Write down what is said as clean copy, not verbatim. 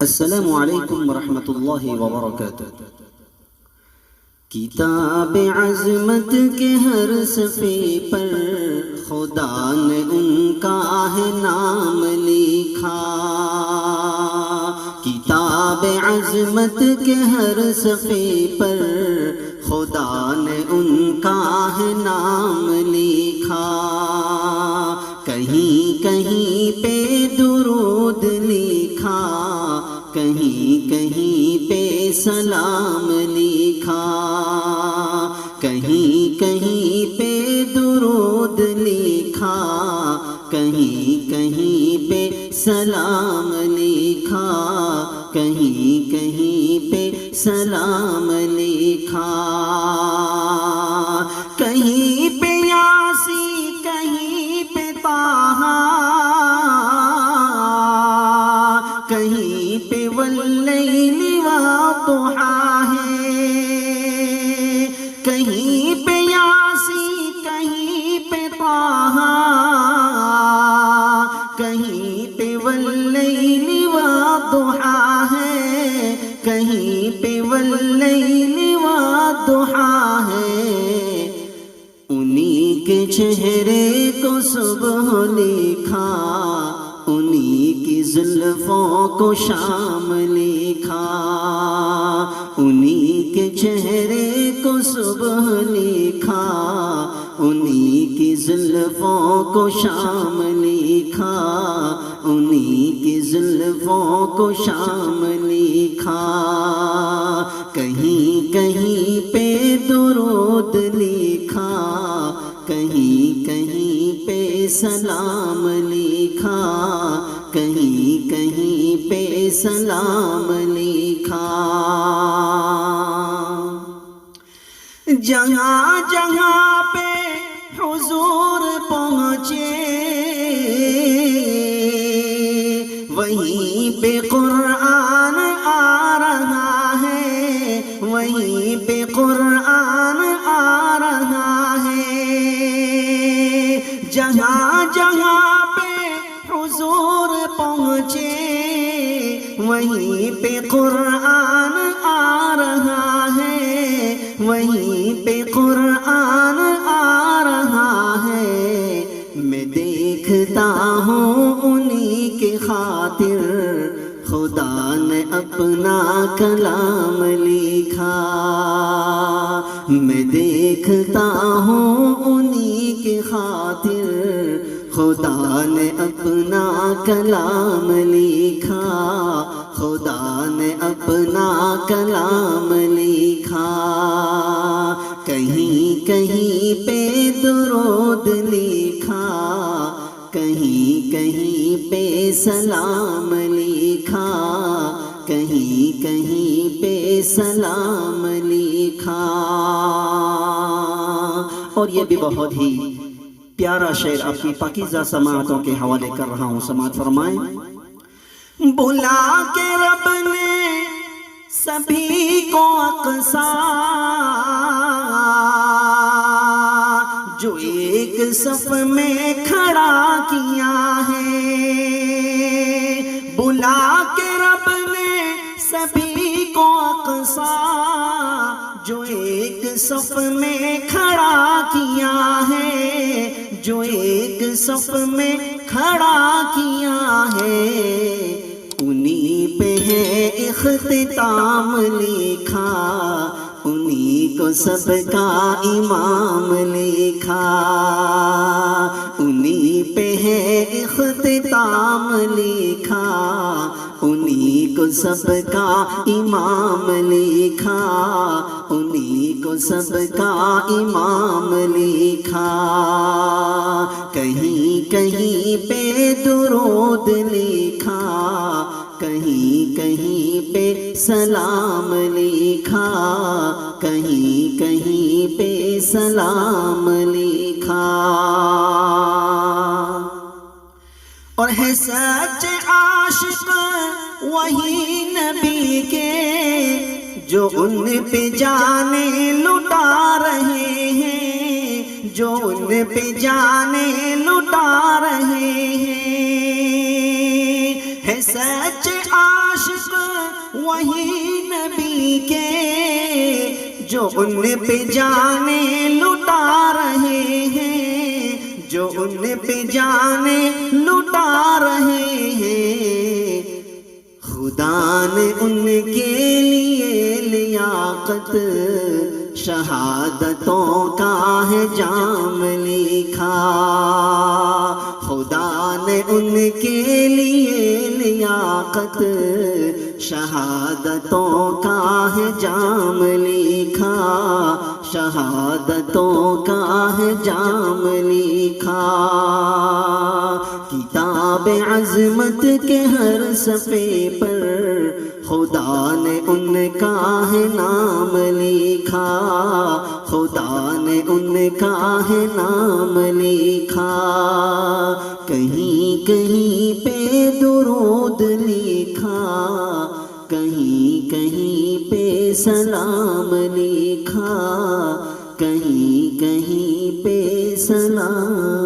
السلام علیکم ورحمۃ اللہ وبرکاتہ۔ کتاب عظمت کے ہر صفحے پر خدا نے ان کا ہے نام لکھا۔ کتاب عظمت کے ہر صفحے پر خدا نے ان کا ہے نام لکھا۔ کہیں کہیں پہ درود لکھا، کہیں کہیں پہ سلام لکھا، کہیں کہیں پہ درود لکھا، کہیں کہیں پہ سلام لکھا، کہیں کہیں پہ سلام لکھا۔ کہیں پہ یاسی، کہیں پہ طٰہٰ، کہیں پہ واللیل والضحیٰ ہے، کہیں پہ یاسی، کہیں پہ طٰہٰ، کہیں پہ واللیل والضحیٰ ہے، کہیں پہ واللیل والضحیٰ ہے۔ انہی کے چہرے کو صبح لکھا، انہی کی زلفوں کو شام لکھا، انہی کے چہرے کو صبح لکھا، انہی کی زلفوں کو شام لکھا، انہی کی زلفوں کو شام لکھا۔ کہیں کہیں پہ درود لکھا، کہیں کہیں پہ سلام لکھا، کہیں کہیں پہ سلام لکھا۔ جہاں جہاں پہ حضور پہنچے، وہیں پہ قرآن آ رہا ہے، وہیں پہ قرآن آ رہا ہے۔ جہاں جہاں پہ حضور پہنچے، وہیں پہ قرآن آ رہا ہے، وہیں پہ قرآن آ رہا ہے۔ میں دیکھتا ہوں انہی کے خاطر خدا نے اپنا کلام لکھا، میں دیکھتا ہوں انہی کے خاطر خدا نے اپنا کلام لکھا، خدا نے اپنا کلام لکھا۔ کہیں کہیں پہ درود لکھا، کہیں کہیں پہ سلام لکھا، کہیں کہیں پہ سلام لکھا۔ اور یہ بھی بہت ہی پیارا شعر آپ کی پاکیزہ سماعتوں کے حوالے کر رہا ہوں، سماعت فرمائیں۔ بلا کے رب نے سبھی کو اقصیٰ، جو ایک صف میں کھڑا کیا ہے۔ بلا کے رب نے سبھی کو اقصیٰ، جو ایک صف میں کھڑا کیا ہے، جو ایک صف میں کھڑا کیا ہے۔ انہی پہ ہے اختتام لکھا، انہی کو سب کا امام لکھا، انہی پہ ہے اختتام لکھا، انہی کو سب کا امام لکھا، انہی کو سب کا امام لکھا۔ کہیں کہیں پہ درود لکھا، کہیں کہیں پہ سلام لکھا، کہیں کہیں پہ سلام لکھا۔ اور ہے سچ عاشق وہی نبی کے، جو ان پہ جانے لٹا رہے ہیں، جو ان پہ جانے لٹا رہے ہیں۔ ہے سچ عاشق وہی نبی کے جو ان پہ جانے لٹا رہے ہیں، جو ان پہ جانے لٹا رہے ہیں، خدا نے ان کے لیے لیاقت شہادتوں کا ہے جام لکھا، خدا نے ان کے لیے لیاقت شہادتوں کا ہے جام لکھا، شہادتوں کا ہے جام لکھا۔ کتاب عظمت کے ہر صفحے پر خدا نے ان کا ہے نام لکھا، خدا نے ان کا ہے نام لکھا۔ کہیں کہیں پہ درود لکھا، کہیں کہیں پہ سلام لکھا، کہیں کہیں پہ سلام